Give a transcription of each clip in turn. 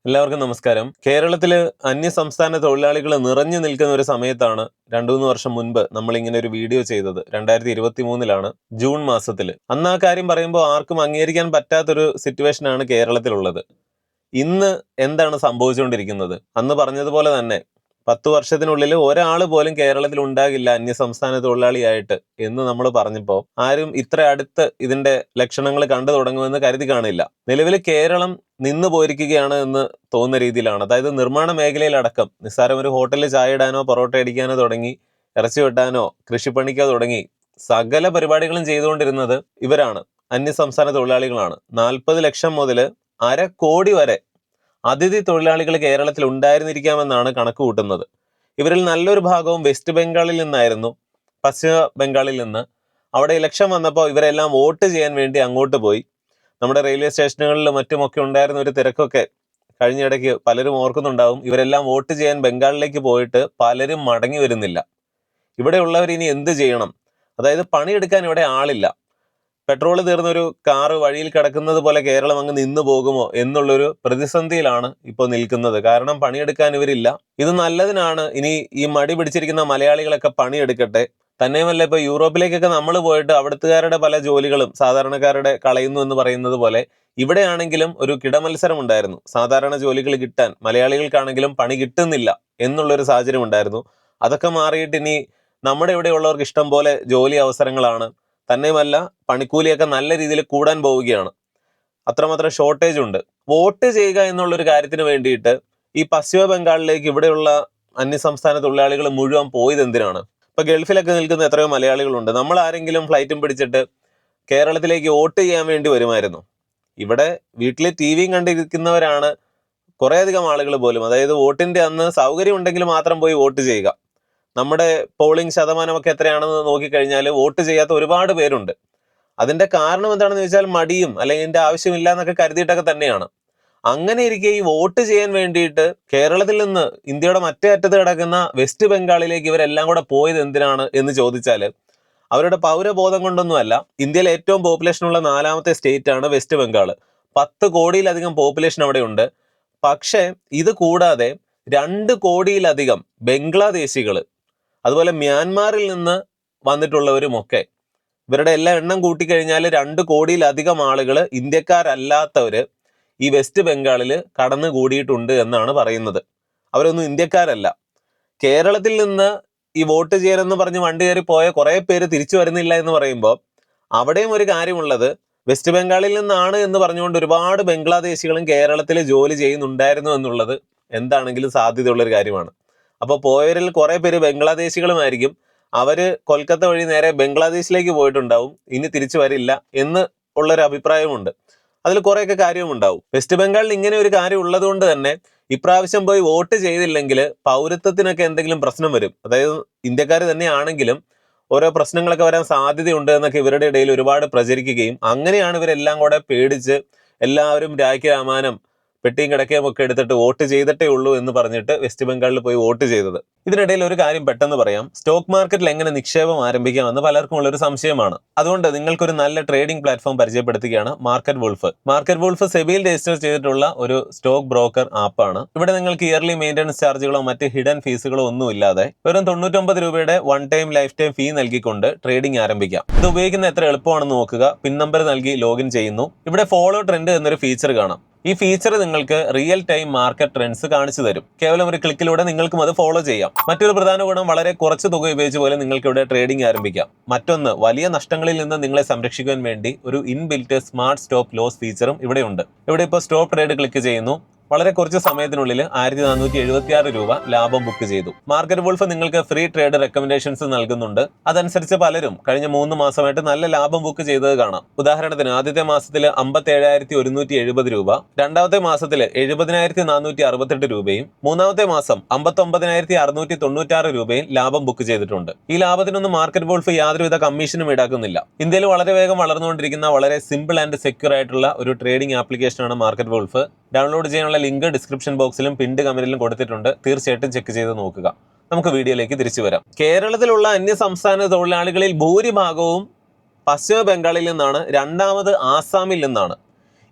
എല്ലാവർക്കും നമസ്കാരം. കേരളത്തില് അന്യസംസ്ഥാന തൊഴിലാളികൾ നിറഞ്ഞു നിൽക്കുന്ന ഒരു സമയത്താണ് 2-3 വർഷം മുൻപ് നമ്മൾ ഇങ്ങനെ ഒരു വീഡിയോ ചെയ്തത്. 2023 ജൂൺ മാസത്തില്. അന്ന് ആ കാര്യം പറയുമ്പോൾ ആർക്കും അംഗീകരിക്കാൻ പറ്റാത്തൊരു സിറ്റുവേഷനാണ് കേരളത്തിലുള്ളത്. ഇന്ന് എന്താണ് സംഭവിച്ചുകൊണ്ടിരിക്കുന്നത്? അന്ന് പറഞ്ഞതുപോലെ തന്നെ 10 വർഷത്തിനുള്ളിൽ ഒരാൾ പോലും കേരളത്തിൽ ഉണ്ടാകില്ല അന്യസംസ്ഥാന തൊഴിലാളിയായിട്ട് എന്ന് നമ്മൾ പറഞ്ഞപ്പോൾ ആരും ഇത്ര അടുത്ത് ഇതിന്റെ ലക്ഷണങ്ങൾ കണ്ടു തുടങ്ങുമെന്ന് കരുതി കാണില്ല. നിലവിൽ കേരളം നിന്നു പോയിരിക്കുകയാണ് എന്ന് തോന്നുന്ന രീതിയിലാണ്. അതായത് നിർമ്മാണ മേഖലയിലടക്കം നിസ്സാരം ഒരു ഹോട്ടലിൽ ചായ ഇടാനോ പൊറോട്ട അടിക്കാനോ തുടങ്ങി, ഇറച്ചി വെട്ടാനോ കൃഷിപ്പണിക്കോ തുടങ്ങി സകല പരിപാടികളും ചെയ്തുകൊണ്ടിരുന്നത് ഇവരാണ്, അന്യസംസ്ഥാന തൊഴിലാളികളാണ്. 40 ലക്ഷം മുതൽ 1/2 കോടി വരെ അതിഥി തൊഴിലാളികൾ കേരളത്തിൽ ഉണ്ടായിരുന്നിരിക്കാമെന്നാണ് കണക്ക് കൂട്ടുന്നത്. ഇവരിൽ നല്ലൊരു ഭാഗവും വെസ്റ്റ് ബംഗാളിൽ നിന്നായിരുന്നു, പശ്ചിമ ബംഗാളിൽ നിന്ന്. അവിടെ ഇലക്ഷൻ വന്നപ്പോൾ ഇവരെല്ലാം വോട്ട് ചെയ്യാൻ വേണ്ടി അങ്ങോട്ട് പോയി. നമ്മുടെ റെയിൽവേ സ്റ്റേഷനുകളിലും മറ്റുമൊക്കെ ഉണ്ടായിരുന്ന ഒരു തിരക്കൊക്കെ കഴിഞ്ഞിടയ്ക്ക് പലരും ഓർക്കുന്നുണ്ടാവും. ഇവരെല്ലാം വോട്ട് ചെയ്യാൻ ബംഗാളിലേക്ക് പോയിട്ട് പലരും മടങ്ങി വരുന്നില്ല. ഇവിടെയുള്ളവർ ഇനി എന്ത് ചെയ്യണം? അതായത് പണിയെടുക്കാൻ ഇവിടെ ആളില്ല. പെട്രോൾ തീർന്നൊരു കാറ് വഴിയിൽ കിടക്കുന്നത് പോലെ കേരളം അങ്ങ് നിന്നു പോകുമോ എന്നുള്ളൊരു പ്രതിസന്ധിയിലാണ് ഇപ്പോൾ നിൽക്കുന്നത്. കാരണം പണിയെടുക്കാൻ ഇവരില്ല. ഇത് നല്ലതിനാണ്. ഇനി ഈ മടി പിടിച്ചിരിക്കുന്ന മലയാളികളൊക്കെ പണിയെടുക്കട്ടെ. തന്നെയുമല്ല, ഇപ്പൊ യൂറോപ്പിലേക്കൊക്കെ നമ്മൾ പോയിട്ട് അവിടുത്തുകാരുടെ പല ജോലികളും സാധാരണക്കാരുടെ കളയുന്നു എന്ന് പറയുന്നത് പോലെ ഇവിടെയാണെങ്കിലും ഒരു കിടമത്സരം ഉണ്ടായിരുന്നു. സാധാരണ ജോലികൾ കിട്ടാൻ മലയാളികൾക്കാണെങ്കിലും പണി കിട്ടുന്നില്ല എന്നുള്ളൊരു സാഹചര്യം ഉണ്ടായിരുന്നു. അതൊക്കെ മാറിയിട്ട് ഇനി നമ്മുടെ ഇവിടെയുള്ളവർക്ക് ഇഷ്ടം പോലെ ജോലി അവസരങ്ങളാണ്. തന്നെയുമല്ല, പണിക്കൂലിയൊക്കെ നല്ല രീതിയിൽ കൂടാൻ പോവുകയാണ്. അത്രമാത്രം ഷോർട്ടേജ് ഉണ്ട്. വോട്ട് ചെയ്യുക എന്നുള്ളൊരു കാര്യത്തിന് വേണ്ടിയിട്ട് ഈ പശ്ചിമ ബംഗാളിലേക്ക് ഇവിടെയുള്ള അന്യസംസ്ഥാന തൊഴിലാളികൾ മുഴുവൻ പോയത് എന്തിനാണ്? ഇപ്പൊ ഗൾഫിലൊക്കെ നിൽക്കുന്ന എത്രയോ മലയാളികളുണ്ട്. നമ്മൾ ആരെങ്കിലും ഫ്ലൈറ്റും പിടിച്ചിട്ട് കേരളത്തിലേക്ക് വോട്ട് ചെയ്യാൻ വേണ്ടി വരുമായിരുന്നു? ഇവിടെ വീട്ടിൽ ടിവിയും കണ്ടിരിക്കുന്നവരാണ് കുറേയധികം ആളുകൾ പോലും. അതായത് വോട്ടിന്റെ അന്ന് സൗകര്യം ഉണ്ടെങ്കിൽ മാത്രം പോയി വോട്ട് ചെയ്യുക. നമ്മുടെ പോളിംഗ് ശതമാനമൊക്കെ എത്രയാണെന്ന് നോക്കിക്കഴിഞ്ഞാൽ വോട്ട് ചെയ്യാത്ത ഒരുപാട് പേരുണ്ട്. അതിന്റെ കാരണം എന്താണെന്ന് ചോദിച്ചാൽ മടിയും അല്ലെങ്കിൽ ഇതിന്റെ ആവശ്യമില്ല എന്നൊക്കെ കരുതിയിട്ടൊക്കെ തന്നെയാണ്. അങ്ങനെ ഇരിക്കെ ഈ വോട്ട് ചെയ്യാൻ വേണ്ടിയിട്ട് കേരളത്തിൽ നിന്ന് ഇന്ത്യയുടെ മറ്റേ അറ്റത്ത് കിടക്കുന്ന വെസ്റ്റ് ബംഗാളിലേക്ക് ഇവരെല്ലാം കൂടെ പോയത് എന്തിനാണ് എന്ന് ചോദിച്ചാൽ അവരുടെ പൗരബോധം കൊണ്ടൊന്നുമല്ല. ഇന്ത്യയിലെ ഏറ്റവും പോപ്പുലേഷനുള്ള 4ാമത്തെ സ്റ്റേറ്റ് ആണ് വെസ്റ്റ് ബംഗാൾ. 10 കോടിയിലധികം പോപ്പുലേഷൻ അവിടെ ഉണ്ട്. പക്ഷേ ഇത് കൂടാതെ 2 കോടിയിലധികം ബംഗ്ലാദേശികൾ, അതുപോലെ മ്യാൻമാറിൽ നിന്ന് വന്നിട്ടുള്ളവരുമൊക്കെ, ഇവരുടെ എല്ലാ എണ്ണം കൂട്ടിക്കഴിഞ്ഞാൽ 2 കോടിയിലധികം ആളുകൾ, ഇന്ത്യക്കാരല്ലാത്തവര് ഈ വെസ്റ്റ് ബംഗാളിൽ കടന്നു കൂടിയിട്ടുണ്ട് എന്നാണ് പറയുന്നത്. അവരൊന്നും ഇന്ത്യക്കാരല്ല. കേരളത്തിൽ നിന്ന് ഈ വോട്ട് ചെയ്യാനെന്ന് പറഞ്ഞ് വണ്ടി കയറി പോയ കുറെ പേര് തിരിച്ചു വരുന്നില്ല എന്ന് പറയുമ്പോൾ അവിടെയും ഒരു കാര്യമുള്ളത്, വെസ്റ്റ് ബംഗാളിൽ നിന്നാണ് എന്ന് പറഞ്ഞുകൊണ്ട് ഒരുപാട് ബംഗ്ലാദേശികളും കേരളത്തിൽ ജോലി ചെയ്യുന്നുണ്ടായിരുന്നു എന്നുള്ളത് എന്താണെങ്കിലും സാധ്യതയുള്ളൊരു കാര്യമാണ്. അപ്പോൾ പോയവരിൽ കുറെ പേര് ബംഗ്ലാദേശികളുമായിരിക്കും. അവര് കൊൽക്കത്ത വഴി നേരെ ബംഗ്ലാദേശിലേക്ക് പോയിട്ടുണ്ടാവും, ഇനി തിരിച്ചു വരില്ല എന്ന് ഉള്ളൊരു അഭിപ്രായമുണ്ട്. അതിൽ കുറെയൊക്കെ കാര്യവും ഉണ്ടാവും. വെസ്റ്റ് ബംഗാളിൽ ഇങ്ങനെ ഒരു കാര്യം ഉള്ളത് കൊണ്ട് തന്നെ ഇപ്രാവശ്യം പോയി വോട്ട് ചെയ്തില്ലെങ്കിൽ പൗരത്വത്തിനൊക്കെ എന്തെങ്കിലും പ്രശ്നം വരും. അതായത് ഇന്ത്യക്കാർ തന്നെയാണെങ്കിലും ഓരോ പ്രശ്നങ്ങളൊക്കെ വരാൻ സാധ്യതയുണ്ട് എന്നൊക്കെ ഇവരുടെ ഇടയിൽ ഒരുപാട് പ്രചരിക്കുകയും അങ്ങനെയാണ് ഇവരെല്ലാം കൂടെ പേടിച്ച് എല്ലാവരും രാമാനം പെട്ടിയും കിടക്കയും ഒക്കെ എടുത്തിട്ട് വോട്ട് ചെയ്തിട്ടേ ഉള്ളൂ എന്ന് പറഞ്ഞിട്ട് വെസ്റ്റ് ബംഗാളിൽ പോയി വോട്ട് ചെയ്തത്. ഇതിനിടയിൽ ഒരു കാര്യം പെട്ടെന്ന് പറയാം. സ്റ്റോക്ക് മാർക്കറ്റിൽ എങ്ങനെ നിക്ഷേപം ആരംഭിക്കാമെന്ന് പലർക്കും ഉള്ളൊരു സംശയമാണ്. അതുകൊണ്ട് നിങ്ങൾക്കൊരു നല്ല ട്രേഡിംഗ് പ്ലാറ്റ്ഫോം പരിചയപ്പെടുത്തുകയാണ് മാർക്കറ്റ് വൂൾഫ്. മാർക്കറ്റ് വൂൾഫ് സെബിയിൽ രജിസ്റ്റർ ചെയ്തിട്ടുള്ള ഒരു സ്റ്റോക്ക് ബ്രോക്കർ ആപ്പാണ്. ഇവിടെ നിങ്ങൾക്ക് ഇയർലി മെയിൻ്റനൻസ് ചാർജുകളോ മറ്റ് ഹിഡൻ ഫീസുകളോ ഒന്നും ഇല്ലാതെ വെറും 99 രൂപയുടെ 1 ടൈം ലൈഫ് ടൈം ഫീ നൽകിക്കൊണ്ട് ട്രേഡിംഗ് ആരംഭിക്കാം. ഇത് ഉപയോഗിക്കുന്ന എത്ര എളുപ്പമാണെന്ന് നോക്കുക. പിൻ നമ്പർ നൽകി ലോഗിൻ ചെയ്യുന്നു. ഇവിടെ ഫോളോ ട്രെൻഡ് എന്നൊരു ഫീച്ചർ കാണാം. ഈ ഫീച്ചർ നിങ്ങൾക്ക് റിയൽ ടൈം മാർക്കറ്റ് ട്രെൻഡ്സ് കാണിച്ചു തരും. കേവലം ഒരു ക്ലിക്കിലൂടെ നിങ്ങൾക്കും അത് ഫോളോ ചെയ്യാം. മറ്റൊരു പ്രധാന ഗുണം, വളരെ കുറച്ച് തുക ഉപയോഗിച്ച് പോലെ നിങ്ങൾക്ക് ഇവിടെ ട്രേഡിംഗ് ആരംഭിക്കാം. മറ്റൊന്ന്, വലിയ നഷ്ടങ്ങളിൽ നിന്ന് നിങ്ങളെ സംരക്ഷിക്കാൻ വേണ്ടി ഒരു ഇൻബിൽറ്റ് സ്മാർട്ട് സ്റ്റോപ്പ് ലോസ് ഫീച്ചറും ഇവിടെയുണ്ട്. ഇവിടെ ഇപ്പോൾ സ്റ്റോപ്പ് ട്രേഡ് ക്ലിക്ക് ചെയ്യുന്നു. വളരെ കുറച്ച് സമയത്തിനുള്ളിൽ 1476 രൂപ ലാഭം ബുക്ക് ചെയ്തു. മാർക്കറ്റ് വൂൾഫ് നിങ്ങൾക്ക് ഫ്രീ ട്രേഡ് റെക്കമെൻഡേഷൻസ് നൽകുന്നുണ്ട്. അതനുസരിച്ച് പലരും കഴിഞ്ഞ 3 മാസമായിട്ട് നല്ല ലാഭം ബുക്ക് ചെയ്തത് കാണാം. ഉദാഹരണത്തിന് ആദ്യത്തെ മാസത്തിൽ 57,170 രൂപ, രണ്ടാമത്തെ മാസത്തിൽ 70,468 രൂപയും, മൂന്നാമത്തെ മാസം 59,696 രൂപയും ലാഭം ബുക്ക് ചെയ്തിട്ടുണ്ട്. ഈ ലാഭത്തിനൊന്നും മാർക്കറ്റ് വൂൾഫ് യാതൊരുവിധ കമ്മീഷനും ഈടാക്കുന്നില്ല. ഇന്ത്യയിൽ വളരെ വേഗം വളർന്നുകൊണ്ടിരിക്കുന്ന വളരെ സിമ്പിൾ ആൻഡ് സെക്യൂർ ആയിട്ടുള്ള ഒരു ട്രേഡിംഗ് ആപ്ലിക്കേഷനാണ് മാർക്കറ്റ് വൂൾഫ്. ഡൗൺലോഡ് ചെയ്യാനുള്ള ലിങ്ക് ഡിസ്ക്രിപ്ഷൻ ബോക്സിലും പിൻഡ് കമന്റിലും കൊടുത്തിട്ടുണ്ട്. തീർച്ചയായിട്ടും ചെക്ക് ചെയ്ത് നോക്കുക. നമുക്ക് വീഡിയോയിലേക്ക് തിരിച്ചു വരാം. കേരളത്തിലുള്ള അന്യസംസ്ഥാന തൊഴിലാളികളിൽ ഭൂരിഭാഗവും പശ്ചിമ ബംഗാളിൽ നിന്നാണ്, രണ്ടാമത് ആസാമിൽ നിന്നാണ്.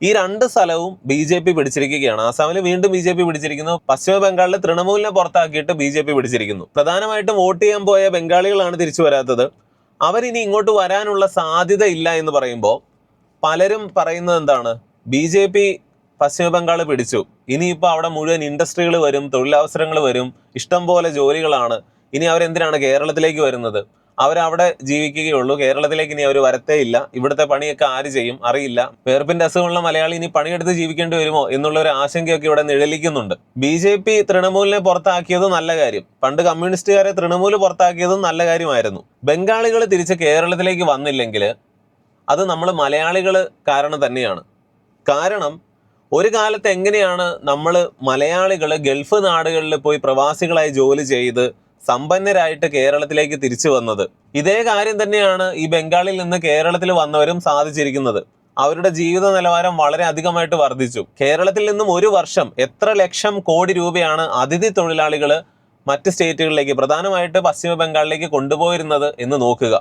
ഈ രണ്ട് സ്ഥലവും BJP പിടിച്ചിരിക്കുകയാണ്. ആസാമിൽ വീണ്ടും BJP പിടിച്ചിരിക്കുന്നു. പശ്ചിമ ബംഗാളിൽ തൃണമൂലിനെ പുറത്താക്കിയിട്ട് BJP പിടിച്ചിരിക്കുന്നു. പ്രധാനമായിട്ടും വോട്ട് ചെയ്യാൻ പോയ ബംഗാളികളാണ് തിരിച്ചു വരാത്തത്. അവരിനി ഇങ്ങോട്ട് വരാനുള്ള സാധ്യത ഇല്ല എന്ന് പറയുമ്പോൾ പലരും പറയുന്നത് എന്താണ്, BJP പശ്ചിമ ബംഗാൾ പിടിച്ചു, ഇനിയിപ്പോൾ അവിടെ മുഴുവൻ ഇൻഡസ്ട്രികൾ വരും, തൊഴിലവസരങ്ങൾ വരും, ഇഷ്ടം പോലെ ജോലികളാണ്, ഇനി അവരെന്തിനാണ് കേരളത്തിലേക്ക് വരുന്നത്, അവരവിടെ ജീവിക്കുകയുള്ളൂ, കേരളത്തിലേക്ക് ഇനി അവർ വരത്തേ ഇല്ല, ഇവിടുത്തെ പണിയൊക്കെ ആര് ചെയ്യും അറിയില്ല, വേർപ്പിന്റെ അസുഖമുള്ള മലയാളി ഇനി പണിയെടുത്ത് ജീവിക്കേണ്ടി വരുമോ എന്നുള്ള ഒരു ആശങ്കയൊക്കെ ഇവിടെ നിഴലിക്കുന്നുണ്ട്. BJP തൃണമൂലിനെ പുറത്താക്കിയത് നല്ല കാര്യം, പണ്ട് കമ്മ്യൂണിസ്റ്റുകാരെ തൃണമൂല് പുറത്താക്കിയതും നല്ല കാര്യമായിരുന്നു. ബംഗാളികൾ തിരിച്ച് കേരളത്തിലേക്ക് വന്നില്ലെങ്കിൽ അത് നമ്മൾ മലയാളികൾ കാരണം തന്നെയാണ്. കാരണം ഒരു കാലത്ത് എങ്ങനെയാണ് നമ്മൾ മലയാളികൾ ഗൾഫ് നാടുകളിൽ പോയി പ്രവാസികളായി ജോലി ചെയ്ത് സമ്പന്നരായിട്ട് കേരളത്തിലേക്ക് തിരിച്ചു വന്നത്, ഇതേ കാര്യം തന്നെയാണ് ഈ ബംഗാളിൽ നിന്ന് കേരളത്തിൽ വന്നവരും സാധിച്ചിരിക്കുന്നത്. അവരുടെ ജീവിത നിലവാരം വളരെ അധികമായിട്ട് വർദ്ധിച്ചു. കേരളത്തിൽ നിന്നും ഒരു വർഷം എത്ര ലക്ഷം കോടി രൂപയാണ് അതിഥി തൊഴിലാളികൾ മറ്റ് സ്റ്റേറ്റുകളിലേക്ക്, പ്രധാനമായിട്ട് പശ്ചിമ ബംഗാളിലേക്ക് കൊണ്ടുപോയിരുന്നത് എന്ന് നോക്കുക.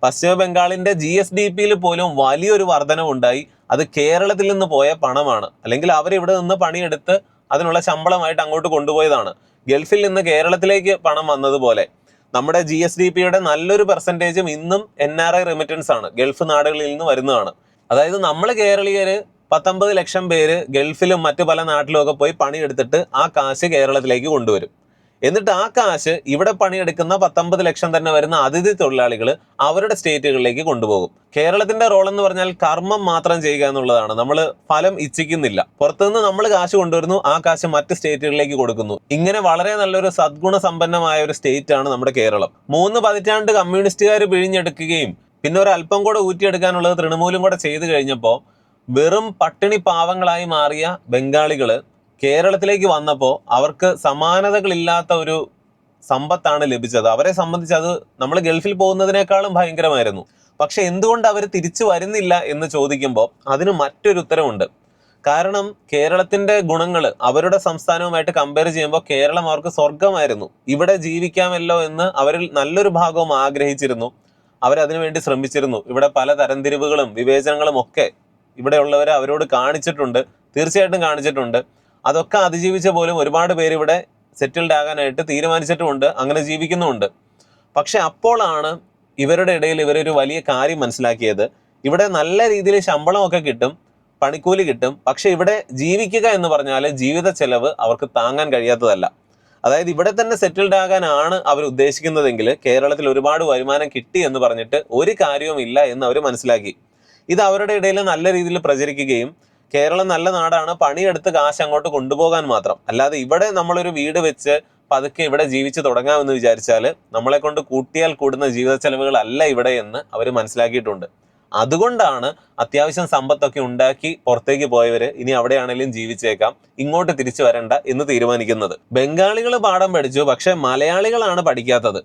പശ്ചിമ ബംഗാളിന്റെ GSDP-യിൽ പോലും വലിയൊരു വർധനവുണ്ടായി. അത് കേരളത്തിൽ നിന്ന് പോയ പണമാണ്, അല്ലെങ്കിൽ അവരിവിടെ നിന്ന് പണിയെടുത്ത് അതിനുള്ള ശമ്പളമായിട്ട് അങ്ങോട്ട് കൊണ്ടുപോയതാണ്. ഗൾഫിൽ നിന്ന് കേരളത്തിലേക്ക് പണം വന്നതുപോലെ നമ്മുടെ GSDP-യുടെ നല്ലൊരു പെർസെൻറ്റേജും ഇന്നും NRI റെമിറ്റൻസ് ആണ്, ഗൾഫ് നാടുകളിൽ നിന്ന് വരുന്നതാണ്. അതായത് നമ്മൾ കേരളീയര് 19 ലക്ഷം പേര് ഗൾഫിലും മറ്റു പല നാട്ടിലും ഒക്കെ പോയി പണിയെടുത്തിട്ട് ആ കാശ് കേരളത്തിലേക്ക് കൊണ്ടുവരും. എന്നിട്ട് ആ കാശ് ഇവിടെ പണിയെടുക്കുന്ന 19 ലക്ഷം തന്നെ വരുന്ന അതിഥി തൊഴിലാളികൾ അവരുടെ സ്റ്റേറ്റുകളിലേക്ക് കൊണ്ടുപോകും. കേരളത്തിന്റെ റോൾ എന്ന് പറഞ്ഞാൽ കർമ്മം മാത്രം ചെയ്യുക എന്നുള്ളതാണ്. നമ്മൾ ഫലം ഇച്ഛിക്കുന്നില്ല. പുറത്തുനിന്ന് നമ്മൾ കാശ് കൊണ്ടുവരുന്നു, ആ കാശ് മറ്റ് സ്റ്റേറ്റുകളിലേക്ക് കൊടുക്കുന്നു. ഇങ്ങനെ വളരെ നല്ലൊരു സദ്ഗുണ സമ്പന്നമായ ഒരു സ്റ്റേറ്റ് ആണ് നമ്മുടെ കേരളം. 3 പതിറ്റാണ്ട് കമ്മ്യൂണിസ്റ്റുകാർ പിഴിഞ്ഞെടുക്കുകയും പിന്നെ ഒരു അല്പം കൂടെ ഊറ്റിയെടുക്കാനുള്ളത് തൃണമൂലും കൂടെ ചെയ്തു കഴിഞ്ഞപ്പോൾ വെറും പട്ടിണി പാവങ്ങളായി മാറിയ ബംഗാളികള് കേരളത്തിലേക്ക് വന്നപ്പോൾ അവർക്ക് സമാനതകളില്ലാത്ത ഒരു സമ്പത്താണ് ലഭിച്ചത്. അവരെ സംബന്ധിച്ച് അത് നമ്മൾ ഗൾഫിൽ പോകുന്നതിനേക്കാളും ഭയങ്കരമായിരുന്നു. പക്ഷെ എന്തുകൊണ്ട് അവർ തിരിച്ചു വരുന്നില്ല എന്ന് ചോദിക്കുമ്പോൾ അതിന് മറ്റൊരു ഉത്തരവുണ്ട്. കാരണം കേരളത്തിന്റെ ഗുണങ്ങൾ അവരുടെ സംസ്ഥാനവുമായിട്ട് കമ്പയർ ചെയ്യുമ്പോൾ കേരളം അവർക്ക് സ്വർഗമായിരുന്നു. ഇവിടെ ജീവിക്കാമല്ലോ എന്ന് അവരിൽ നല്ലൊരു ഭാഗവും ആഗ്രഹിച്ചിരുന്നു. അവരതിനുവേണ്ടി ശ്രമിച്ചിരുന്നു. ഇവിടെ പല തരംതിരിവുകളും വിവേചനങ്ങളും ഒക്കെ ഇവിടെയുള്ളവരെ അവരോട് കാണിച്ചിട്ടുണ്ട്, തീർച്ചയായിട്ടും കാണിച്ചിട്ടുണ്ട്. അതൊക്കെ അതിജീവിച്ച പോലും ഒരുപാട് പേര് ഇവിടെ സെറ്റിൽഡ് ആകാനായിട്ട് തീരുമാനിച്ചിട്ടുമുണ്ട്, അങ്ങനെ ജീവിക്കുന്നുമുണ്ട്. പക്ഷെ അപ്പോഴാണ് ഇവരുടെ ഇടയിൽ ഇവരൊരു വലിയ കാര്യം മനസ്സിലാക്കിയത്. ഇവിടെ നല്ല രീതിയിൽ ശമ്പളമൊക്കെ കിട്ടും, പണിക്കൂലി കിട്ടും, പക്ഷെ ഇവിടെ ജീവിക്കുക എന്ന് പറഞ്ഞാൽ ജീവിത ചെലവ് അവർക്ക് താങ്ങാൻ കഴിയാത്തതല്ല. അതായത് ഇവിടെ തന്നെ സെറ്റിൽഡ് ആകാനാണ് അവർ ഉദ്ദേശിക്കുന്നതെങ്കിൽ കേരളത്തിൽ ഒരുപാട് വരുമാനം കിട്ടി എന്ന് പറഞ്ഞിട്ട് ഒരു കാര്യവും ഇല്ല എന്ന് അവർ മനസ്സിലാക്കി. ഇത് അവരുടെ ഇടയിൽ നല്ല രീതിയിൽ പ്രചരിക്കുകയും കേരളം നല്ല നാടാണ്, പണിയെടുത്ത് കാശ് അങ്ങോട്ട് കൊണ്ടുപോകാൻ മാത്രം, അല്ലാതെ ഇവിടെ നമ്മളൊരു വീട് വെച്ച് പതുക്കെ ഇവിടെ ജീവിച്ച് തുടങ്ങാമെന്ന് വിചാരിച്ചാൽ നമ്മളെ കൊണ്ട് കൂട്ടിയാൽ കൂടുന്ന ജീവിത ചെലവുകളല്ല ഇവിടെ എന്ന് അവർ മനസ്സിലാക്കിയിട്ടുണ്ട്. അതുകൊണ്ടാണ് അത്യാവശ്യം സമ്പത്തൊക്കെ ഉണ്ടാക്കി പുറത്തേക്ക് പോയവര് ഇനി അവിടെയാണെങ്കിലും ജീവിച്ചേക്കാം, ഇങ്ങോട്ട് തിരിച്ചു വരണ്ട എന്ന് തീരുമാനിക്കുന്നത്. ബംഗാളികൾ പാഠം പഠിച്ചു, പക്ഷെ മലയാളികളാണ് പഠിക്കാത്തത്.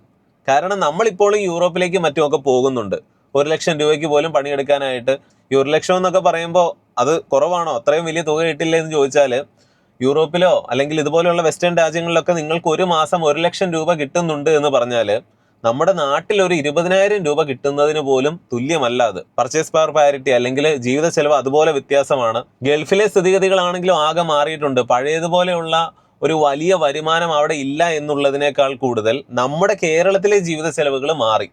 കാരണം നമ്മളിപ്പോഴും യൂറോപ്പിലേക്ക് മറ്റുമൊക്കെ പോകുന്നുണ്ട്. 1 ലക്ഷം രൂപയ്ക്ക് പോലും പണിയെടുക്കാനായിട്ട്. ഈ 1 ലക്ഷം എന്നൊക്കെ പറയുമ്പോൾ അത് കുറവാണോ, അത്രയും വലിയ തുക കിട്ടില്ല എന്ന് ചോദിച്ചാൽ, യൂറോപ്പിലോ അല്ലെങ്കിൽ ഇതുപോലെയുള്ള വെസ്റ്റേൺ രാജ്യങ്ങളിലൊക്കെ നിങ്ങൾക്ക് ഒരു മാസം 1 ലക്ഷം രൂപ കിട്ടുന്നുണ്ട് എന്ന് പറഞ്ഞാൽ നമ്മുടെ നാട്ടിൽ ഒരു 20,000 രൂപ കിട്ടുന്നതിന് പോലും തുല്യമല്ല അത്. പർച്ചേസ് പവർ പാരിറ്റി അല്ലെങ്കിൽ ജീവിത ചെലവ് അതുപോലെ വ്യത്യാസമാണ്. ഗൾഫിലെ സ്ഥിതിഗതികളാണെങ്കിലും ആകെ മാറിയിട്ടുണ്ട്. പഴയതുപോലെയുള്ള ഒരു വലിയ വരുമാനം അവിടെ ഇല്ല എന്നുള്ളതിനേക്കാൾ കൂടുതൽ നമ്മുടെ കേരളത്തിലെ ജീവിത ചെലവുകൾ മാറി.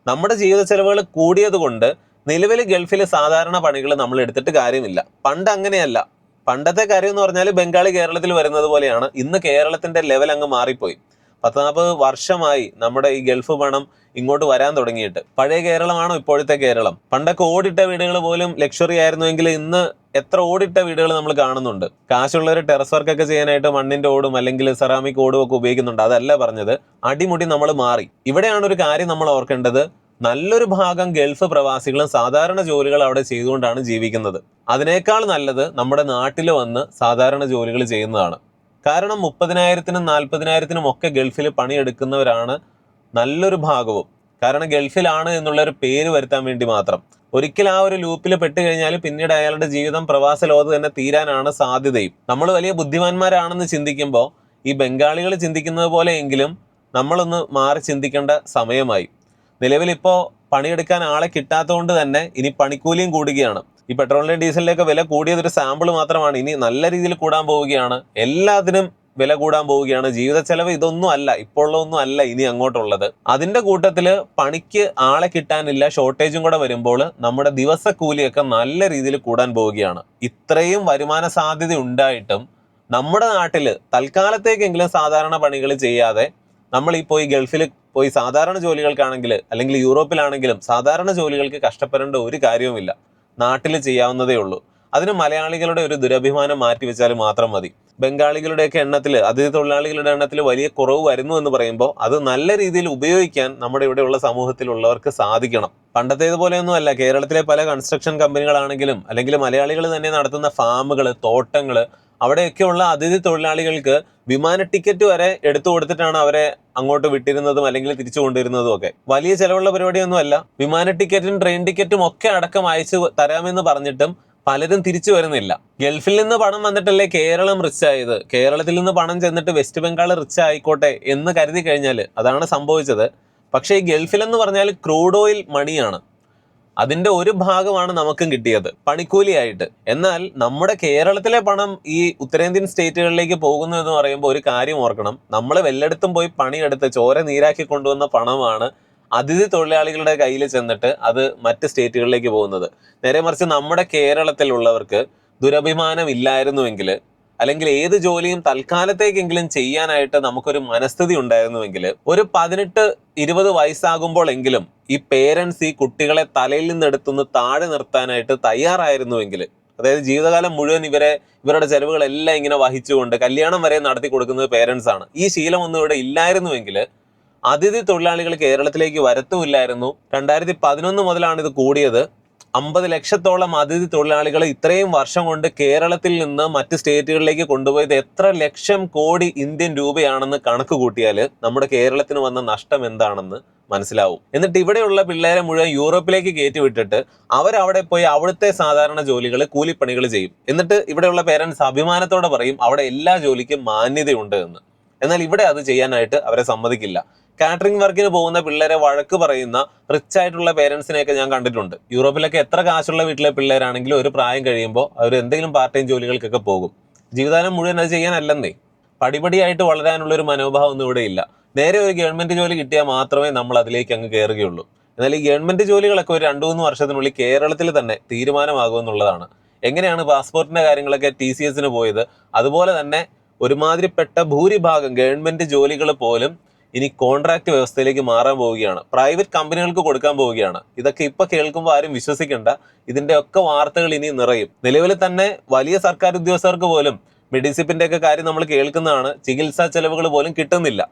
നമ്മുടെ ജീവിത ചെലവുകൾ കൂടിയത് കൊണ്ട് നിലവിൽ ഗൾഫിൽ സാധാരണ പണികൾ നമ്മൾ എടുത്തിട്ട് കാര്യമില്ല. പണ്ട് അങ്ങനെയല്ല. പണ്ടത്തെ കാര്യം എന്ന് പറഞ്ഞാൽ ബംഗാളി കേരളത്തിൽ വരുന്നത് പോലെയാണ്. ഇന്ന് കേരളത്തിന്റെ ലെവൽ അങ്ങ് മാറിപ്പോയി. 10-40 വർഷമായി നമ്മുടെ ഈ ഗൾഫ് പണം ഇങ്ങോട്ട് വരാൻ തുടങ്ങിയിട്ട്. പഴയ കേരളമാണോ ഇപ്പോഴത്തെ കേരളം? പണ്ടൊക്കെ ഓടിട്ട വീടുകൾ പോലും ലക്ഷറി ആയിരുന്നുവെങ്കിൽ ഇന്ന് എത്ര ഓടിട്ട വീടുകൾ നമ്മൾ കാണുന്നുണ്ട്. കാശുള്ളവർ ടെറസ് വർക്കൊക്കെ ചെയ്യാനായിട്ട് മണ്ണിന്റെ ഓടും അല്ലെങ്കിൽ സെറാമിക് ഓടും ഒക്കെ ഉപയോഗിക്കുന്നുണ്ട്. അതല്ല പറഞ്ഞത്, അടിമുടി നമ്മൾ മാറി. ഇവിടെയാണ് ഒരു കാര്യം നമ്മൾ ഓർക്കേണ്ടത്. നല്ലൊരു ഭാഗം ഗൾഫ് പ്രവാസികളും സാധാരണ ജോലികൾ അവിടെ ചെയ്തുകൊണ്ടാണ് ജീവിക്കുന്നത്. അതിനേക്കാൾ നല്ലത് നമ്മുടെ നാട്ടിൽ വന്ന് സാധാരണ ജോലികൾ ചെയ്യുന്നതാണ്. കാരണം 30,000-നും 40,000-നും ഒക്കെ ഗൾഫിൽ പണിയെടുക്കുന്നവരാണ് നല്ലൊരു ഭാഗവും. കാരണം ഗൾഫിലാണ് എന്നുള്ളൊരു പേര് വരുത്താൻ വേണ്ടി മാത്രം. ഒരിക്കൽ ആ ഒരു ലൂപ്പിൽ പെട്ട് കഴിഞ്ഞാൽ പിന്നീട് അയാളുടെ ജീവിതം പ്രവാസ ലോകത്ത് തന്നെ തീരാനാണ് സാധ്യതയും. നമ്മൾ വലിയ ബുദ്ധിമാന്മാരാണെന്ന് ചിന്തിക്കുമ്പോൾ ഈ ബംഗാളികൾ ചിന്തിക്കുന്നത് പോലെയെങ്കിലും നമ്മളൊന്ന് മാറി ചിന്തിക്കേണ്ട സമയമായി. നിലവിലിപ്പോൾ പണിയെടുക്കാൻ ആളെ കിട്ടാത്തതുകൊണ്ട് തന്നെ ഇനി പണിക്കൂലിയും കൂടുകയാണ്. ഈ പെട്രോളിന്റെയും ഡീസലിന്റെയൊക്കെ വില കൂടിയതൊരു സാമ്പിൾ മാത്രമാണ്. ഇനി നല്ല രീതിയിൽ കൂടാൻ പോവുകയാണ്. എല്ലാത്തിനും വില കൂടാൻ പോവുകയാണ്. ജീവിത ചെലവ് ഇതൊന്നും അല്ല, ഇപ്പോൾ ഉള്ളതൊന്നും അല്ല ഇനി അങ്ങോട്ടുള്ളത്. അതിന്റെ കൂട്ടത്തില് പണിക്ക് ആളെ കിട്ടാനില്ല, ഷോർട്ടേജും കൂടെ വരുമ്പോൾ നമ്മുടെ ദിവസക്കൂലിയൊക്കെ നല്ല രീതിയിൽ കൂടാൻ പോവുകയാണ്. ഇത്രയും വരുമാന സാധ്യത ഉണ്ടായിട്ടും നമ്മുടെ നാട്ടില് തൽക്കാലത്തേക്കെങ്കിലും സാധാരണ പണികൾ ചെയ്യാതെ നമ്മൾ ഈ പോയി ഗൾഫിൽ പോയി സാധാരണ ജോലികൾക്കാണെങ്കിൽ അല്ലെങ്കിൽ യൂറോപ്പിലാണെങ്കിലും സാധാരണ ജോലികൾക്ക് കഷ്ടപ്പെടേണ്ട ഒരു കാര്യവുമില്ല. നാട്ടിൽ ചെയ്യാവുന്നതേ ഉള്ളൂ. അതിന് മലയാളികളുടെ ഒരു ദുരഭിമാനം മാറ്റിവെച്ചാൽ മാത്രം മതി. ബംഗാളികളുടെയൊക്കെ എണ്ണത്തിൽ, അതിഥി തൊഴിലാളികളുടെ എണ്ണത്തിൽ വലിയ കുറവ് വരുന്നു എന്ന് പറയുമ്പോൾ അത് നല്ല രീതിയിൽ ഉപയോഗിക്കാൻ നമ്മുടെ ഇവിടെയുള്ള സമൂഹത്തിലുള്ളവർക്ക് സാധിക്കണം. പണ്ടത്തേതുപോലെയൊന്നും അല്ല. കേരളത്തിലെ പല കൺസ്ട്രക്ഷൻ കമ്പനികളാണെങ്കിലും അല്ലെങ്കിൽ മലയാളികൾ തന്നെ നടത്തുന്ന ഫാമുകൾ, തോട്ടങ്ങൾ, അവിടെയൊക്കെയുള്ള അതിഥി തൊഴിലാളികൾക്ക് വിമാന ടിക്കറ്റ് വരെ എടുത്തു കൊടുത്തിട്ടാണ് അവരെ അങ്ങോട്ട് വിട്ടിരുന്നതും അല്ലെങ്കിൽ തിരിച്ചു കൊണ്ടിരുന്നതും ഒക്കെ. വലിയ ചെലവുള്ള പരിപാടിയൊന്നും അല്ല. വിമാന ടിക്കറ്റും ട്രെയിൻ ടിക്കറ്റും ഒക്കെ അടക്കം അയച്ചു തരാമെന്ന് പറഞ്ഞിട്ടും പലരും തിരിച്ചു വരുന്നില്ല. ഗൾഫിൽ നിന്ന് പണം വന്നിട്ടല്ലേ കേരളം റിച്ച് ആയത്. കേരളത്തിൽ നിന്ന് പണം ചെന്നിട്ട് വെസ്റ്റ് ബംഗാൾ റിച്ച് ആയിക്കോട്ടെ എന്ന് കരുതി കഴിഞ്ഞാൽ അതാണ് സംഭവിച്ചത്. പക്ഷേ ഈ ഗൾഫിൽ എന്ന് പറഞ്ഞാൽ ക്രൂഡ് ഓയിൽ മണിയാണ്. അതിന്റെ ഒരു ഭാഗമാണ് നമുക്കും കിട്ടിയത് പണിക്കൂലിയായിട്ട്. എന്നാൽ നമ്മുടെ കേരളത്തിലെ പണം ഈ ഉത്തരേന്ത്യൻ സ്റ്റേറ്റുകളിലേക്ക് പോകുന്നു എന്ന് പറയുമ്പോൾ ഒരു കാര്യം ഓർക്കണം. നമ്മൾ വല്ലയിടത്തും പോയി പണിയെടുത്ത് ചോര നീരാക്കി കൊണ്ടുവന്ന പണമാണ് അതിഥി തൊഴിലാളികളുടെ കയ്യിൽ ചെന്നിട്ട് അത് മറ്റ് സ്റ്റേറ്റുകളിലേക്ക് പോകുന്നത്. നേരെ മറിച്ച് നമ്മുടെ കേരളത്തിലുള്ളവർക്ക് ദുരഭിമാനം ഇല്ലായിരുന്നുവെങ്കിൽ, അല്ലെങ്കിൽ ഏത് ജോലിയും തൽക്കാലത്തേക്കെങ്കിലും ചെയ്യാനായിട്ട് നമുക്കൊരു മനസ്ഥിതി ഉണ്ടായിരുന്നുവെങ്കിൽ, ഒരു 18-20 വയസ്സാകുമ്പോൾ എങ്കിലും ഈ പേരൻസ് ഈ കുട്ടികളെ തലയിൽ നിന്നെടുത്തുനിന്ന് താഴെ നിർത്താനായിട്ട് തയ്യാറായിരുന്നുവെങ്കിൽ, അതായത് ജീവിതകാലം മുഴുവൻ ഇവരുടെ ചെലവുകളെല്ലാം ഇങ്ങനെ വഹിച്ചുകൊണ്ട് കല്യാണം വരെ നടത്തി കൊടുക്കുന്നത് പേരൻസ് ആണ്. ഈ ശീലമൊന്നും ഇവിടെ ഇല്ലായിരുന്നുവെങ്കിൽ അതിഥി തൊഴിലാളികൾ കേരളത്തിലേക്ക് വരത്തുമില്ലായിരുന്നു. 2011 മുതലാണ് ഇത് കൂടിയത്. 50 ലക്ഷത്തോളം അതിഥി തൊഴിലാളികൾ ഇത്രയും വർഷം കൊണ്ട് കേരളത്തിൽ നിന്ന് മറ്റ് സ്റ്റേറ്റുകളിലേക്ക് കൊണ്ടുപോയത് എത്ര ലക്ഷം കോടി ഇന്ത്യൻ രൂപയാണെന്ന് കണക്ക് കൂട്ടിയാൽ നമ്മുടെ കേരളത്തിന് വന്ന നഷ്ടം എന്താണെന്ന് മനസ്സിലാവും. എന്നിട്ട് ഇവിടെയുള്ള പിള്ളേരെ മുഴുവൻ യൂറോപ്പിലേക്ക് കയറ്റി വിട്ടിട്ട് അവരവിടെ പോയി അവിടുത്തെ സാധാരണ ജോലികൾ, കൂലിപ്പണികൾ ചെയ്യും. എന്നിട്ട് ഇവിടെയുള്ള പേരൻസ് അഭിമാനത്തോടെ പറയും അവിടെ എല്ലാ ജോലിക്കും മാന്യതയുണ്ട് എന്ന്. എന്നാൽ ഇവിടെ അത് ചെയ്യാനായിട്ട് അവരെ സമ്മതിക്കില്ല. കാറ്ററിംഗ് വർക്കിന് പോകുന്ന പിള്ളേരെ വഴക്ക് പറയുന്ന റിച്ച് ആയിട്ടുള്ള പേരൻസിനെയൊക്കെ ഞാൻ കണ്ടിട്ടുണ്ട്. യൂറോപ്പിലൊക്കെ എത്ര കാശുള്ള വീട്ടിലെ പിള്ളേരാണെങ്കിലും ഒരു പ്രായം കഴിയുമ്പോൾ അവർ എന്തെങ്കിലും പാർട്ട് ടൈം ജോലികൾക്കൊക്കെ പോകും. ജീവിതകാലം മുഴുവൻ അത് ചെയ്യാനല്ലെന്നേ. പടിപടിയായിട്ട് വളരാനുള്ള ഒരു മനോഭാവം ഒന്നും ഇവിടെ ഇല്ല. നേരെ ഒരു ഗവൺമെന്റ് ജോലി കിട്ടിയാൽ മാത്രമേ നമ്മൾ അതിലേക്ക് അങ്ങ് കയറുകയുള്ളൂ. എന്നാൽ ഈ ഗവൺമെന്റ് ജോലികളൊക്കെ ഒരു 2-3 വർഷത്തിനുള്ളിൽ കേരളത്തിൽ തന്നെ തീരുമാനമാകുമെന്നുള്ളതാണ്. എങ്ങനെയാണ് പാസ്പോർട്ടിന്റെ കാര്യങ്ങളൊക്കെ TCSന് പോയത്, അതുപോലെ തന്നെ ഒരുമാതിരിപ്പെട്ട ഭൂരിഭാഗം ഗവൺമെന്റ് ജോലികൾ പോലും ഇനി കോൺട്രാക്ട് വ്യവസ്ഥയിലേക്ക് മാറാൻ പോവുകയാണ്. പ്രൈവറ്റ് കമ്പനികൾക്ക് കൊടുക്കാൻ പോവുകയാണ്. ഇതൊക്കെ ഇപ്പൊ കേൾക്കുമ്പോൾ ആരും വിശ്വസിക്കേണ്ട. ഇതിന്റെ ഒക്കെ വാർത്തകൾ ഇനി നിറയും. നിലവിൽ തന്നെ വലിയ സർക്കാർ ഉദ്യോഗസ്ഥർക്ക് പോലും മെഡിസിപ്പിന്റെ ഒക്കെ കാര്യം നമ്മൾ കേൾക്കുന്നതാണ്. ചികിത്സാ ചെലവുകൾ പോലും കിട്ടുന്നില്ല.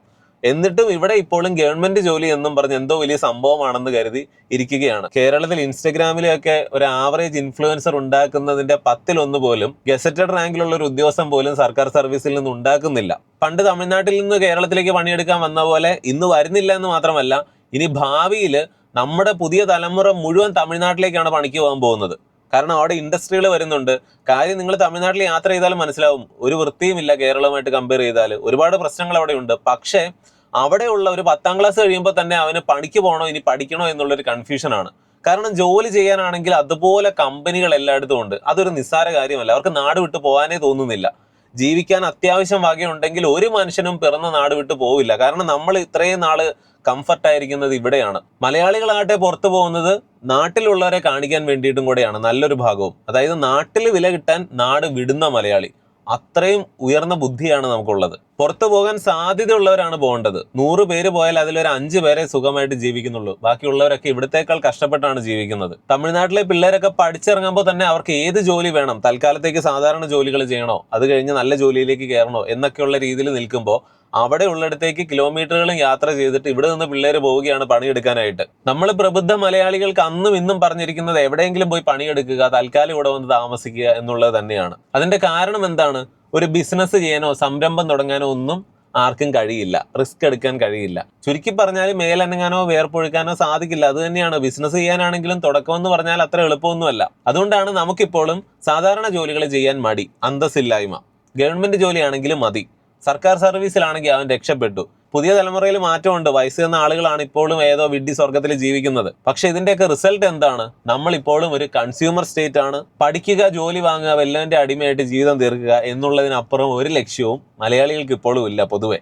എന്നിട്ടും ഇവിടെ ഇപ്പോഴും ഗവൺമെന്റ് ജോലി എന്നും പറഞ്ഞ് എന്തോ വലിയ സംഭവമാണെന്ന് കരുതി ഇരിക്കുകയാണ്. കേരളത്തിൽ ഇൻസ്റ്റഗ്രാമിലൊക്കെ ഒരു ആവറേജ് ഇൻഫ്ലുവൻസർ ഉണ്ടാക്കുന്നതിന്റെ 10-1 പോലും ഗസറ്റഡ് റാങ്കിലുള്ള ഒരു ഉദ്യോഗസ്ഥൻ പോലും സർക്കാർ സർവീസിൽ നിന്ന് ഉണ്ടാക്കുന്നില്ല. പണ്ട് തമിഴ്നാട്ടിൽ നിന്ന് കേരളത്തിലേക്ക് പണിയെടുക്കാൻ വന്ന പോലെ ഇന്ന് വരുന്നില്ല എന്ന് മാത്രമല്ല, ഇനി ഭാവിയിൽ നമ്മുടെ പുതിയ തലമുറ മുഴുവൻ തമിഴ്നാട്ടിലേക്കാണ് പണിക്ക് പോകാൻ പോകുന്നത്. കാരണം അവിടെ ഇൻഡസ്ട്രികൾ വരുന്നുണ്ട്. കാര്യം നിങ്ങൾ തമിഴ്നാട്ടിൽ യാത്ര ചെയ്താലും മനസ്സിലാവും, ഒരു വൃത്തിയുമില്ല കേരളവുമായിട്ട് കമ്പയർ ചെയ്താൽ. ഒരുപാട് പ്രശ്നങ്ങൾ അവിടെ ഉണ്ട്. പക്ഷേ അവിടെയുള്ള ഒരു 10ാം ക്ലാസ് കഴിയുമ്പോൾ തന്നെ അവന് പണിക്ക് പോകണോ ഇനി പഠിക്കണോ എന്നുള്ളൊരു കൺഫ്യൂഷനാണ്. കാരണം ജോലി ചെയ്യാനാണെങ്കിൽ അതുപോലെ കമ്പനികൾ എല്ലായിടത്തും ഉണ്ട്. അതൊരു നിസ്സാര കാര്യമല്ല. അവർക്ക് നാട് വിട്ട് പോകാനേ തോന്നുന്നില്ല. ജീവിക്കാൻ അത്യാവശ്യം വകയുണ്ടെങ്കിൽ ഒരു മനുഷ്യനും പിറന്ന നാട് വിട്ട് പോവില്ല. കാരണം നമ്മൾ ഇത്രയും നാള് കംഫർട്ടായിരിക്കുന്നത് ഇവിടെയാണ്. മലയാളികളാകട്ടെ പുറത്തു പോകുന്നത് നാട്ടിലുള്ളവരെ കാണിക്കാൻ വേണ്ടിയിട്ടും കൂടെയാണ് നല്ലൊരു ഭാഗവും. അതായത് നാട്ടിൽ വില കിട്ടാൻ നാട് വിടുന്ന മലയാളി. അത്രയും ഉയർന്ന ബുദ്ധിയാണ് നമുക്കുള്ളത്. പുറത്തു പോകാൻ സാധ്യതയുള്ളവരാണ് പോകേണ്ടത്. 100 പേര് പോയാൽ അതിലൊരു 5 പേരെ സുഖമായിട്ട് ജീവിക്കുന്നുള്ളൂ. ബാക്കിയുള്ളവരൊക്കെ ഇവിടത്തേക്കാൾ കഷ്ടപ്പെട്ടാണ് ജീവിക്കുന്നത്. തമിഴ്നാട്ടിലെ പിള്ളേരൊക്കെ പഠിച്ചിറങ്ങുമ്പോൾ തന്നെ അവർക്ക് ഏത് ജോലി വേണം, തൽക്കാലത്തേക്ക് സാധാരണ ജോലികൾ ചെയ്യണോ, അത് കഴിഞ്ഞ് നല്ല ജോലിയിലേക്ക് കയറണോ എന്നൊക്കെയുള്ള രീതിയിൽ നിൽക്കുമ്പോൾ അവിടെ ഉള്ളിടത്തേക്ക് കിലോമീറ്ററുകളും യാത്ര ചെയ്തിട്ട് ഇവിടെ നിന്ന് പിള്ളേർ പോവുകയാണ് പണിയെടുക്കാനായിട്ട്. നമ്മൾ പ്രബുദ്ധ മലയാളികൾക്ക് അന്നും ഇന്നും പറഞ്ഞിരിക്കുന്നത് എവിടെയെങ്കിലും പോയി പണിയെടുക്കുക, തൽക്കാലം ഇവിടെ വന്ന് താമസിക്കുക എന്നുള്ളത് തന്നെയാണ്. അതിന്റെ കാരണം എന്താണ്? ഒരു ബിസിനസ് ചെയ്യാനോ സംരംഭം തുടങ്ങാനോ ഒന്നും ആർക്കും കഴിയില്ല. റിസ്ക് എടുക്കാൻ കഴിയില്ല. ചുരുക്കി പറഞ്ഞാൽ മേലനങ്ങാനോ വേർപ്പൊഴുക്കാനോ സാധിക്കില്ല. അത് തന്നെയാണ്. ബിസിനസ് ചെയ്യാനാണെങ്കിലും തുടക്കം എന്ന് പറഞ്ഞാൽ അത്ര എളുപ്പമൊന്നുമല്ല. അതുകൊണ്ടാണ് നമുക്കിപ്പോഴും സാധാരണ ജോലികൾ ചെയ്യാൻ മടി, അന്തസ്സില്ലായ്മ. ഗവൺമെന്റ് ജോലിയാണെങ്കിലും മതി. സർക്കാർ സർവീസിലാണെങ്കിൽ അവൻ രക്ഷപ്പെട്ടു. പുതിയ തലമുറയിൽ മാറ്റമുണ്ട്. വയസ്സ് ചെന്ന ആളുകളാണ് ഇപ്പോഴും ഏതോ വിഡ്ഢി സ്വർഗത്തിൽ ജീവിക്കുന്നത്. പക്ഷെ ഇതിന്റെയൊക്കെ റിസൾട്ട് എന്താണ്? നമ്മൾ ഇപ്പോഴും ഒരു കൺസ്യൂമർ സ്റ്റേറ്റ് ആണ്. പഠിക്കുക, ജോലി വാങ്ങുക, വല്ലവന്റെ അടിമയായിട്ട് ജീവിതം തീർക്കുക എന്നുള്ളതിനപ്പുറം ഒരു ലക്ഷ്യവും മലയാളികൾക്ക് ഇപ്പോഴും ഇല്ല പൊതുവെ.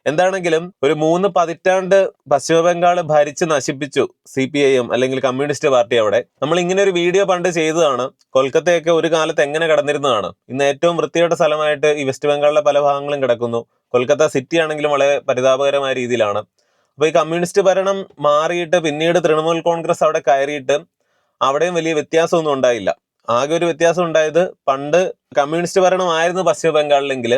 എന്താണെങ്കിലും ഒരു 3 പതിറ്റാണ്ട് പശ്ചിമ ബംഗാൾ ഭരിച്ച് നശിപ്പിച്ചു CPIM അല്ലെങ്കിൽ കമ്മ്യൂണിസ്റ്റ് പാർട്ടി. അവിടെ നമ്മൾ ഇങ്ങനെ ഒരു വീഡിയോ പണ്ട് ചെയ്തതാണ്. കൊൽക്കത്തയൊക്കെ ഒരു കാലത്ത് എങ്ങനെ കിടന്നിരുന്നതാണ്. ഇന്ന് ഏറ്റവും വൃത്തികെട്ട സ്ഥലമായിട്ട് ഈ വെസ്റ്റ് ബംഗാളിലെ പല ഭാഗങ്ങളും കിടക്കുന്നു. കൊൽക്കത്ത സിറ്റി ആണെങ്കിലും വളരെ പരിതാപകരമായ രീതിയിലാണ്. അപ്പൊ ഈ കമ്മ്യൂണിസ്റ്റ് ഭരണം മാറിയിട്ട് പിന്നീട് തൃണമൂൽ കോൺഗ്രസ് അവിടെ കയറിയിട്ട് അവിടെയും വലിയ വ്യത്യാസമൊന്നും ഉണ്ടായില്ല. ആകെ ഒരു വ്യത്യാസം ഉണ്ടായത്, പണ്ട് കമ്മ്യൂണിസ്റ്റ് ഭരണമായിരുന്നു പശ്ചിമ ബംഗാളിലെങ്കിൽ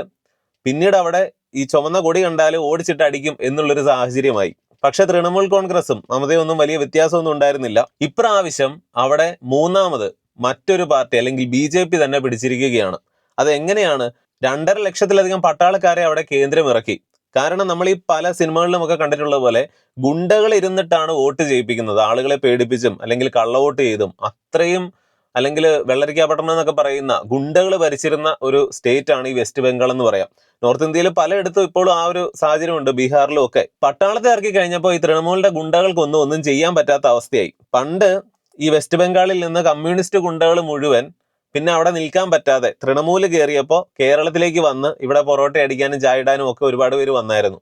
പിന്നീട് അവിടെ ഈ ചുവന്ന കൊടി കണ്ടാൽ ഓടിച്ചിട്ട് അടിക്കും എന്നുള്ളൊരു സാഹചര്യമായി. പക്ഷെ തൃണമൂൽ കോൺഗ്രസും മമതയൊന്നും വലിയ വ്യത്യാസമൊന്നും ഉണ്ടായിരുന്നില്ല. ഇപ്രാവശ്യം അവിടെ മൂന്നാമത് മറ്റൊരു പാർട്ടി അല്ലെങ്കിൽ BJP തന്നെ പിടിച്ചിരിക്കുകയാണ്. അതെങ്ങനെയാണ്? 2.5 ലക്ഷത്തിലധികം പട്ടാളക്കാരെ അവിടെ കേന്ദ്രം ഇറക്കി. കാരണം നമ്മൾ ഈ പല സിനിമകളിലും ഒക്കെ കണ്ടിട്ടുള്ള പോലെ ഗുണ്ടകൾ ഇരുന്നിട്ടാണ് വോട്ട് ചെയ്യിപ്പിക്കുന്നത്. ആളുകളെ പേടിപ്പിച്ചും അല്ലെങ്കിൽ കള്ളവോട്ട് ചെയ്തും അത്രയും, അല്ലെങ്കിൽ വെള്ളരിക്കാപട്ടണം എന്നൊക്കെ പറയുന്ന ഗുണ്ടകൾ ഭരിച്ചിരുന്ന ഒരു സ്റ്റേറ്റ് ആണ് ഈ വെസ്റ്റ് ബംഗാൾ എന്ന് പറയാം. നോർത്ത് ഇന്ത്യയിൽ പലയിടത്തും ഇപ്പോഴും ആ ഒരു സാഹചര്യമുണ്ട്. ബീഹാറിലും ഒക്കെ പട്ടാളത്തെ ഇറക്കി കഴിഞ്ഞപ്പോൾ ഈ തൃണമൂലിന്റെ ഗുണ്ടകൾക്കൊന്നും ചെയ്യാൻ പറ്റാത്ത അവസ്ഥയായി. പണ്ട് ഈ വെസ്റ്റ് ബംഗാളിൽ നിന്ന് കമ്മ്യൂണിസ്റ്റ് ഗുണ്ടകൾ മുഴുവൻ പിന്നെ അവിടെ നിൽക്കാൻ പറ്റാതെ തൃണമൂല് കയറിയപ്പോൾ കേരളത്തിലേക്ക് വന്ന് ഇവിടെ പൊറോട്ട അടിക്കാനും ചായയിടാനും ഒക്കെ ഒരുപാട് പേര് വന്നായിരുന്നു.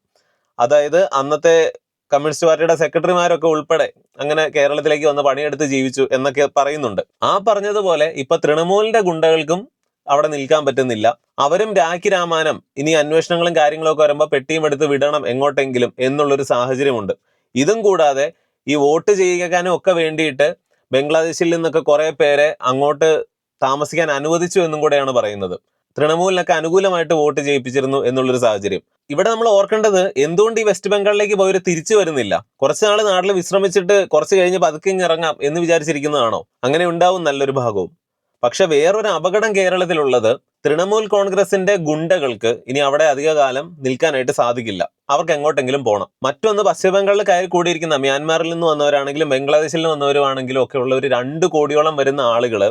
അതായത് അന്നത്തെ കമ്മ്യൂണിസ്റ്റ് പാർട്ടിയുടെ സെക്രട്ടറിമാരൊക്കെ ഉൾപ്പെടെ അങ്ങനെ കേരളത്തിലേക്ക് വന്ന് പണിയെടുത്ത് ജീവിച്ചു എന്നൊക്കെ പറയുന്നുണ്ട്. ആ പറഞ്ഞതുപോലെ ഇപ്പൊ തൃണമൂലിന്റെ ഗുണ്ടകൾക്കും അവിടെ നിൽക്കാൻ പറ്റുന്നില്ല. അവരും രാഖി രാമാനം ഇനി അന്വേഷണങ്ങളും കാര്യങ്ങളൊക്കെ വരുമ്പോൾ പെട്ടിയും എടുത്ത് വിടണം എങ്ങോട്ടെങ്കിലും എന്നുള്ളൊരു സാഹചര്യമുണ്ട്. ഇതും കൂടാതെ ഈ വോട്ട് ചെയ്യിക്കാനും ഒക്കെ വേണ്ടിയിട്ട് ബംഗ്ലാദേശിൽ നിന്നൊക്കെ കുറെ പേരെ അങ്ങോട്ട് താമസിക്കാൻ അനുവദിച്ചു എന്നും കൂടെയാണ് പറയുന്നത്. തൃണമൂലിനൊക്കെ അനുകൂലമായിട്ട് വോട്ട് ചെയ്യിപ്പിച്ചിരുന്നു എന്നുള്ളൊരു സാഹചര്യം. ഇവിടെ നമ്മൾ ഓർക്കേണ്ടത്, എന്തുകൊണ്ട് ഈ വെസ്റ്റ് ബംഗാളിലേക്ക് പോയവർ തിരിച്ചു വരുന്നില്ല? കുറച്ച് നാൾ നാട്ടിൽ വിശ്രമിച്ചിട്ട് കുറച്ച് കഴിഞ്ഞ് പതുക്കെ ഇറങ്ങാം എന്ന് വിചാരിച്ചിരിക്കുന്നതാണോ? അങ്ങനെ ഉണ്ടാവും നല്ലൊരു ഭാഗവും. പക്ഷെ വേറൊരു അപകടം കേരളത്തിലുള്ളത്, തൃണമൂൽ കോൺഗ്രസിന്റെ ഗുണ്ടകൾക്ക് ഇനി അവിടെ അധികകാലം നിൽക്കാനായിട്ട് സാധിക്കില്ല. അവർക്ക് എങ്ങോട്ടെങ്കിലും പോകണം. മറ്റൊന്ന്, പശ്ചിമ ബംഗാളിൽ കയറി കൂടിയിരിക്കുന്ന മ്യാൻമാറിൽ നിന്ന് വന്നവരാണെങ്കിലും ബംഗ്ലാദേശിൽ നിന്ന് വന്നവരുമാണെങ്കിലും ഒക്കെ ഉള്ള ഒരു 2 കോടിയോളം വരുന്ന ആളുകൾ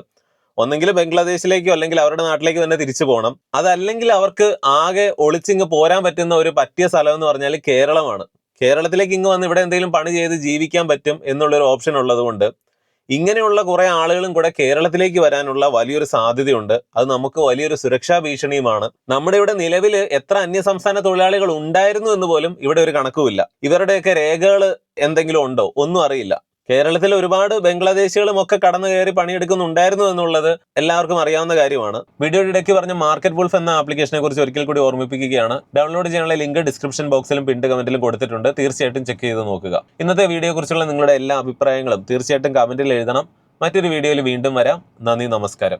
ഒന്നെങ്കിലും ബംഗ്ലാദേശിലേക്കോ അല്ലെങ്കിൽ അവരുടെ നാട്ടിലേക്ക് തന്നെ തിരിച്ചു പോകണം. അതല്ലെങ്കിൽ അവർക്ക് ആകെ ഒളിച്ചിങ്ങ് പോരാൻ പറ്റുന്ന ഒരു പറ്റിയ സ്ഥലം എന്ന് പറഞ്ഞാൽ കേരളമാണ്. കേരളത്തിലേക്ക് ഇങ്ങ് വന്ന് ഇവിടെ എന്തെങ്കിലും പണി ചെയ്ത് ജീവിക്കാൻ പറ്റും എന്നുള്ളൊരു ഓപ്ഷൻ ഉള്ളത് കൊണ്ട് ഇങ്ങനെയുള്ള കുറെ ആളുകളും കൂടെ കേരളത്തിലേക്ക് വരാനുള്ള വലിയൊരു സാധ്യതയുണ്ട്. അത് നമുക്ക് വലിയൊരു സുരക്ഷാ ഭീഷണിയുമാണ്. നമ്മുടെ ഇവിടെ നിലവിൽ എത്ര അന്യസംസ്ഥാന തൊഴിലാളികൾ ഉണ്ടായിരുന്നു എന്ന് പോലും ഇവിടെ ഒരു കണക്കുമില്ല. ഇവരുടെയൊക്കെ രേഖകൾ എന്തെങ്കിലും ഉണ്ടോ? ഒന്നും അറിയില്ല. കേരളത്തിൽ ഒരുപാട് ബംഗ്ലാദേശികളും ഒക്കെ കടന്നു കയറി പണിയെടുക്കുന്നുണ്ടായിരുന്നു എന്നുള്ളത് എല്ലാവർക്കും അറിയാവുന്ന കാര്യമാണ്. വീഡിയോയുടെ ഇടയ്ക്ക് പറഞ്ഞ മാർക്കറ്റ് വുൾഫ് എന്ന ആപ്ലിക്കേഷനെ കുറിച്ച് ഒരിക്കൽ കൂടി ഓർമ്മിപ്പിക്കുകയാണ്. ഡൗൺലോഡ് ചെയ്യാനുള്ള ലിങ്ക് ഡിസ്ക്രിപ്ഷൻ ബോക്സിലും പിൻഡ് കമന്റിലും കൊടുത്തിട്ടുണ്ട്. തീർച്ചയായിട്ടും ചെക്ക് ചെയ്ത് നോക്കുക. ഇന്നത്തെ വീഡിയോയെ കുറിച്ചുള്ള നിങ്ങളുടെ എല്ലാ അഭിപ്രായങ്ങളും തീർച്ചയായിട്ടും കമന്റിൽ എഴുതണം. മറ്റൊരു വീഡിയോയിൽ വീണ്ടും വരാം. നന്ദി, നമസ്കാരം.